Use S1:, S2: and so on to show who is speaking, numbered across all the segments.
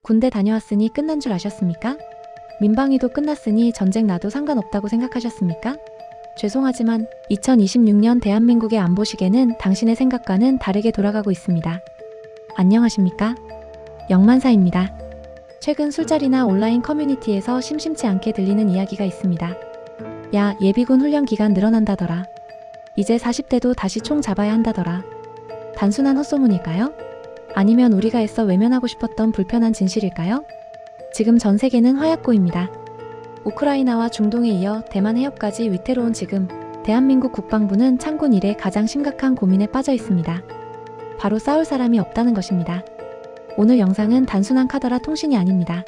S1: 군대 다녀왔으니 끝난 줄 아셨습니까? 민방위도 끝났으니 전쟁 나도 상관없다고 생각하셨습니까? 죄송하지만 2026년 대한민국의 안보 시계는 당신의 생각과는 다르게 돌아가고 있습니다. 안녕하십니까? 영만사입니다. 최근 술자리나 온라인 커뮤니티에서 심심치 않게 들리는 이야기가 있습니다. 야, 예비군 훈련 기간 늘어난다더라. 이제 40대도 다시 총 잡아야 한다더라. 단순한 헛소문일까요? 아니면 우리가 애써 외면하고 싶었던 불편한 진실일까요? 지금 전 세계는 화약고입니다. 우크라이나와 중동에 이어 대만 해협까지 위태로운 지금, 대한민국 국방부는 창군 이래 가장 심각한 고민에 빠져 있습니다. 바로 싸울 사람이 없다는 것입니다. 오늘 영상은 단순한 카더라 통신이 아닙니다.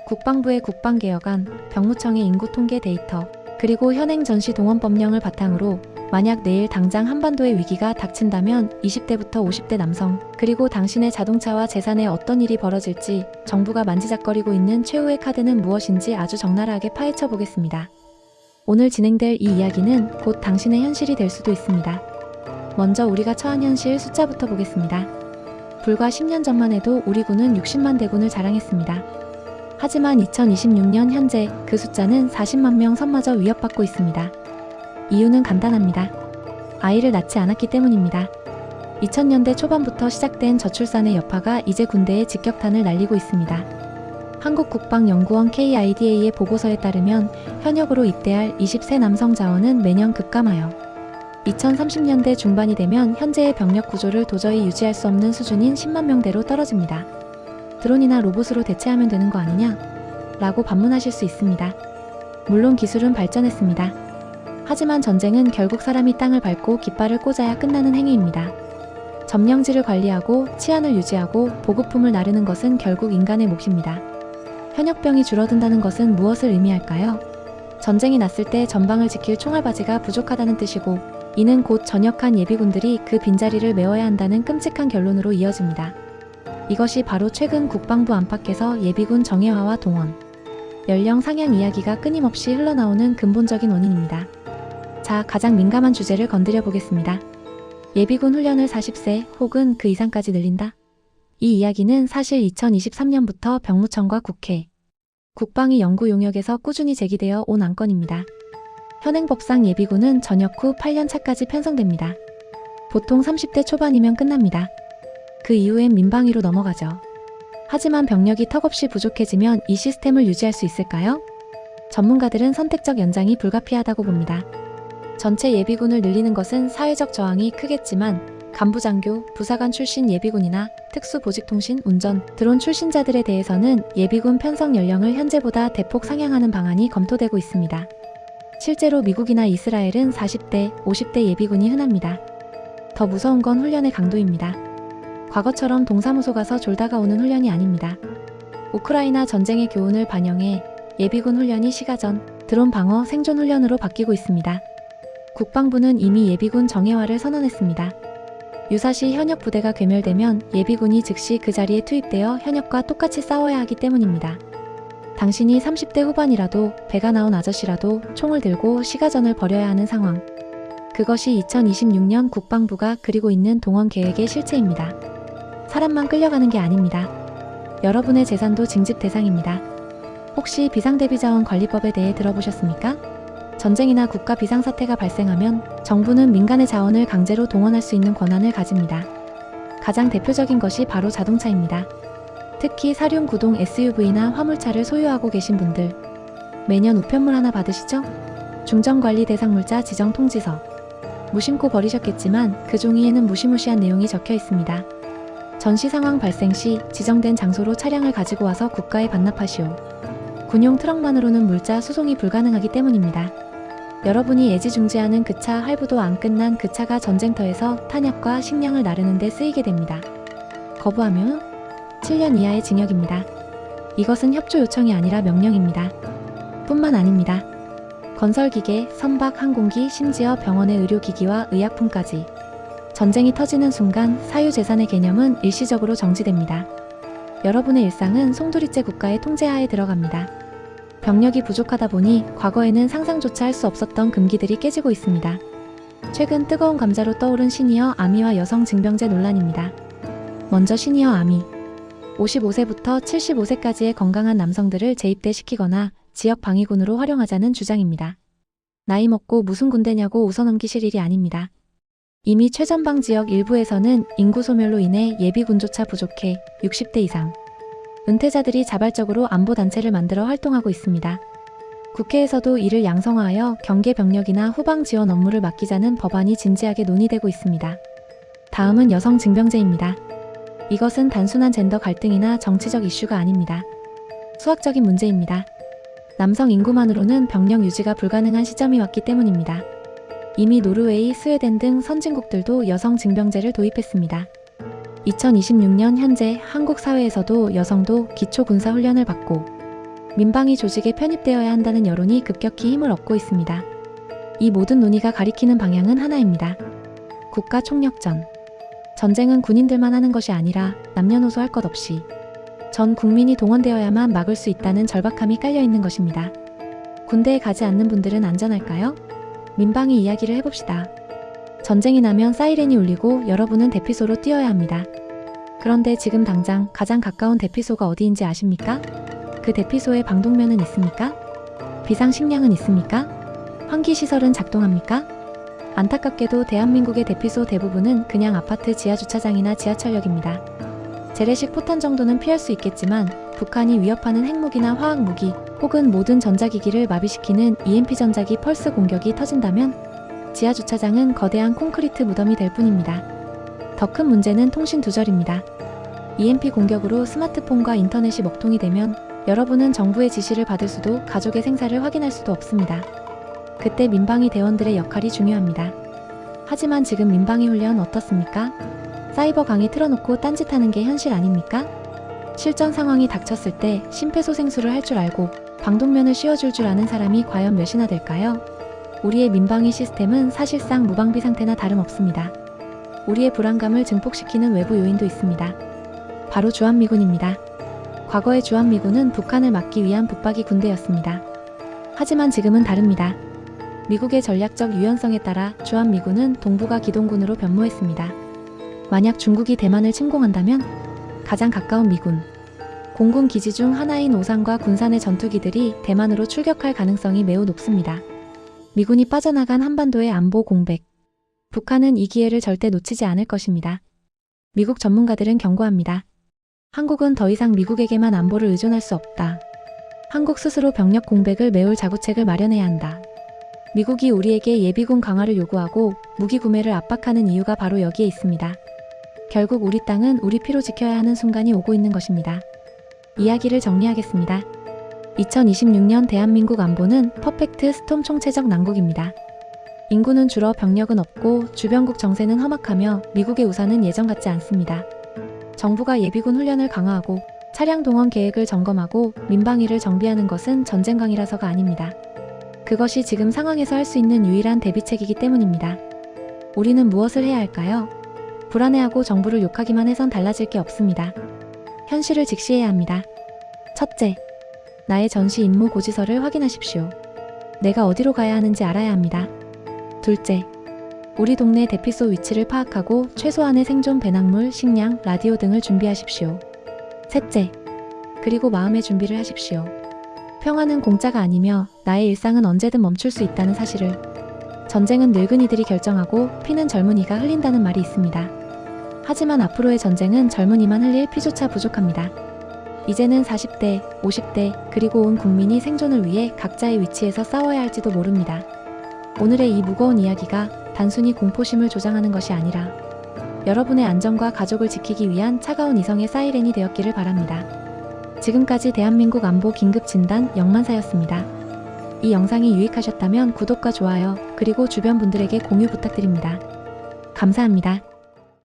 S1: 국방부의 국방개혁안, 병무청의 인구통계 데이터, 그리고 현행 전시동원법령을 바탕으로 만약 내일 당장 한반도의 위기가 닥친다면 20대부터 50대 남성, 그리고 당신의 자동차와 재산에 어떤 일이 벌어질지 정부가 만지작거리고 있는 최후의 카드는 무엇인지 아주 적나라하게 파헤쳐 보겠습니다. 오늘 진행될 이 이야기는 곧 당신의 현실이 될 수도 있습니다. 먼저 우리가 처한 현실 숫자부터 보겠습니다. 불과 10년 전만 해도 우리 군은 60만 대군을 자랑했습니다. 하지만 2026년 현재 그 숫자는 40만 명 선마저 위협받고 있습니다. 이유는 간단합니다. 아이를 낳지 않았기 때문입니다. 2000년대 초반부터 시작된 저출산의 여파가 이제 군대에 직격탄을 날리고 있습니다. 한국국방연구원 KIDA의 보고서에 따르면 현역으로 입대할 20세 남성 자원은 매년 급감하여 2030년대 중반이 되면 현재의 병력 구조를 도저히 유지할 수 없는 수준인 10만 명대로 떨어집니다. 드론이나 로봇으로 대체하면 되는 거 아니냐? 라고 반문하실 수 있습니다. 물론 기술은 발전했습니다. 하지만 전쟁은 결국 사람이 땅을 밟고 깃발을 꽂아야 끝나는 행위입니다. 점령지를 관리하고 치안을 유지하고 보급품을 나르는 것은 결국 인간의 몫입니다. 현역병이 줄어든다는 것은 무엇을 의미할까요? 전쟁이 났을 때 전방을 지킬 총알바지가 부족하다는 뜻이고, 이는 곧 전역한 예비군들이 그 빈자리를 메워야 한다는 끔찍한 결론으로 이어집니다. 이것이 바로 최근 국방부 안팎에서 예비군 정예화와 동원, 연령 상향 이야기가 끊임없이 흘러나오는 근본적인 원인입니다. 자, 가장 민감한 주제를 건드려 보겠습니다. 예비군 훈련을 40세 혹은 그 이상까지 늘린다? 이 이야기는 사실 2023년부터 병무청과 국회, 국방위 연구 용역에서 꾸준히 제기되어 온 안건입니다. 현행법상 예비군은 전역 후 8년 차까지 편성됩니다. 보통 30대 초반이면 끝납니다. 그 이후엔 민방위로 넘어가죠. 하지만 병력이 턱없이 부족해지면 이 시스템을 유지할 수 있을까요? 전문가들은 선택적 연장이 불가피하다고 봅니다. 전체 예비군을 늘리는 것은 사회적 저항이 크겠지만 간부장교, 부사관 출신 예비군이나 특수보직통신, 운전, 드론 출신자들에 대해서는 예비군 편성 연령을 현재보다 대폭 상향하는 방안이 검토되고 있습니다. 실제로 미국이나 이스라엘은 40대, 50대 예비군이 흔합니다. 더 무서운 건 훈련의 강도입니다. 과거처럼 동사무소 가서 졸다가 오는 훈련이 아닙니다. 우크라이나 전쟁의 교훈을 반영해 예비군 훈련이 시가전, 드론 방어, 생존 훈련으로 바뀌고 있습니다. 국방부는 이미 예비군 정예화를 선언했습니다. 유사시 현역 부대가 괴멸되면 예비군이 즉시 그 자리에 투입되어 현역과 똑같이 싸워야 하기 때문입니다. 당신이 30대 후반이라도 배가 나온 아저씨라도 총을 들고 시가전을 벌여야 하는 상황. 그것이 2026년 국방부가 그리고 있는 동원 계획의 실체입니다. 사람만 끌려가는 게 아닙니다. 여러분의 재산도 징집 대상입니다. 혹시 비상대비자원관리법에 대해 들어보셨습니까? 전쟁이나 국가 비상사태가 발생하면 정부는 민간의 자원을 강제로 동원할 수 있는 권한을 가집니다. 가장 대표적인 것이 바로 자동차입니다. 특히 사륜 구동 SUV나 화물차를 소유하고 계신 분들, 매년 우편물 하나 받으시죠? 중정관리 대상물자 지정 통지서. 무심코 버리셨겠지만 그 종이에는 무시무시한 내용이 적혀 있습니다. 전시 상황 발생 시 지정된 장소로 차량을 가지고 와서 국가에 반납하시오. 군용 트럭만으로는 물자 수송이 불가능하기 때문입니다. 여러분이 애지중지하는 그 차 할부도 안 끝난 그 차가 전쟁터에서 탄약과 식량을 나르는 데 쓰이게 됩니다. 거부하면 7년 이하의 징역입니다. 이것은 협조 요청이 아니라 명령입니다. 뿐만 아닙니다. 건설기계, 선박, 항공기, 심지어 병원의 의료기기와 의약품까지. 전쟁이 터지는 순간 사유재산의 개념은 일시적으로 정지됩니다. 여러분의 일상은 송두리째 국가의 통제하에 들어갑니다. 병력이 부족하다 보니 과거에는 상상조차 할 수 없었던 금기들이 깨지고 있습니다. 최근 뜨거운 감자로 떠오른 시니어 아미와 여성 징병제 논란입니다. 먼저 시니어 아미. 55세부터 75세까지의 건강한 남성들을 재입대시키거나 지역 방위군으로 활용하자는 주장입니다. 나이 먹고 무슨 군대냐고 웃어넘기실 일이 아닙니다. 이미 최전방 지역 일부에서는 인구 소멸로 인해 예비군조차 부족해 60대 이상 은퇴자들이 자발적으로 안보단체를 만들어 활동하고 있습니다. 국회에서도 이를 양성화하여 경계병력이나 후방 지원 업무를 맡기자는 법안이 진지하게 논의되고 있습니다. 다음은 여성 징병제입니다. 이것은 단순한 젠더 갈등이나 정치적 이슈가 아닙니다. 수학적인 문제입니다. 남성 인구만으로는 병력 유지가 불가능한 시점이 왔기 때문입니다. 이미 노르웨이, 스웨덴 등 선진국들도 여성 징병제를 도입했습니다. 2026년 현재 한국 사회에서도 여성도 기초군사훈련을 받고 민방위 조직에 편입되어야 한다는 여론이 급격히 힘을 얻고 있습니다. 이 모든 논의가 가리키는 방향은 하나입니다. 국가 총력전. 전쟁은 군인들만 하는 것이 아니라 남녀노소 할 것 없이 전 국민이 동원되어야만 막을 수 있다는 절박함이 깔려있는 것입니다. 군대에 가지 않는 분들은 안전할까요? 민방위 이야기를 해봅시다. 전쟁이 나면 사이렌이 울리고 여러분은 대피소로 뛰어야 합니다. 그런데 지금 당장 가장 가까운 대피소가 어디인지 아십니까? 그 대피소에 방독면은 있습니까? 비상식량은 있습니까? 환기시설은 작동합니까? 안타깝게도 대한민국의 대피소 대부분은 그냥 아파트 지하주차장이나 지하철역입니다. 재래식 포탄 정도는 피할 수 있겠지만 북한이 위협하는 핵무기나 화학무기 혹은 모든 전자기기를 마비시키는 EMP 전자기 펄스 공격이 터진다면 지하주차장은 거대한 콘크리트 무덤이 될 뿐입니다. 더 큰 문제는 통신 두절입니다. EMP 공격으로 스마트폰과 인터넷이 먹통이 되면 여러분은 정부의 지시를 받을 수도 가족의 생사를 확인할 수도 없습니다. 그때 민방위 대원들의 역할이 중요합니다. 하지만 지금 민방위 훈련 어떻습니까? 사이버 강의 틀어놓고 딴짓하는 게 현실 아닙니까? 실전 상황이 닥쳤을 때 심폐소생술을 할 줄 알고 방독면을 씌워줄 줄 아는 사람이 과연 몇이나 될까요? 우리의 민방위 시스템은 사실상 무방비 상태나 다름없습니다. 우리의 불안감을 증폭시키는 외부 요인도 있습니다. 바로 주한미군입니다. 과거의 주한미군은 북한을 막기 위한 붙박이 군대였습니다. 하지만 지금은 다릅니다. 미국의 전략적 유연성에 따라 주한미군은 동북아 기동군으로 변모했습니다. 만약 중국이 대만을 침공한다면 가장 가까운 미군, 공군 기지 중 하나인 오산과 군산의 전투기들이 대만으로 출격할 가능성이 매우 높습니다. 미군이 빠져나간 한반도의 안보 공백. 북한은 이 기회를 절대 놓치지 않을 것입니다. 미국 전문가들은 경고합니다. 한국은 더 이상 미국에게만 안보를 의존할 수 없다. 한국 스스로 병력 공백을 메울 자구책을 마련해야 한다. 미국이 우리에게 예비군 강화를 요구하고 무기 구매를 압박하는 이유가 바로 여기에 있습니다. 결국 우리 땅은 우리 피로 지켜야 하는 순간이 오고 있는 것입니다. 이야기를 정리하겠습니다. 2026년 대한민국 안보는 퍼펙트 스톰 총체적 난국입니다. 인구는 줄어 병력은 없고 주변국 정세는 험악하며 미국의 우산은 예전 같지 않습니다. 정부가 예비군 훈련을 강화하고 차량 동원 계획을 점검하고 민방위를 정비하는 것은 전쟁강이라서가 아닙니다. 그것이 지금 상황에서 할 수 있는 유일한 대비책이기 때문입니다. 우리는 무엇을 해야 할까요? 불안해하고 정부를 욕하기만 해선 달라질 게 없습니다. 현실을 직시해야 합니다. 첫째, 나의 전시 임무 고지서를 확인하십시오. 내가 어디로 가야 하는지 알아야 합니다. 둘째, 우리 동네 대피소 위치를 파악하고 최소한의 생존 배낭물, 식량, 라디오 등을 준비하십시오. 셋째, 그리고 마음의 준비를 하십시오. 평화는 공짜가 아니며 나의 일상은 언제든 멈출 수 있다는 사실을. 전쟁은 늙은이들이 결정하고 피는 젊은이가 흘린다는 말이 있습니다. 하지만 앞으로의 전쟁은 젊은이만 흘릴 피조차 부족합니다. 이제는 40대, 50대, 그리고 온 국민이 생존을 위해 각자의 위치에서 싸워야 할지도 모릅니다. 오늘의 이 무거운 이야기가 단순히 공포심을 조장하는 것이 아니라 여러분의 안전과 가족을 지키기 위한 차가운 이성의 사이렌이 되었기를 바랍니다. 지금까지 대한민국 안보 긴급진단 영만사였습니다. 이 영상이 유익하셨다면 구독과 좋아요, 그리고 주변 분들에게 공유 부탁드립니다. 감사합니다.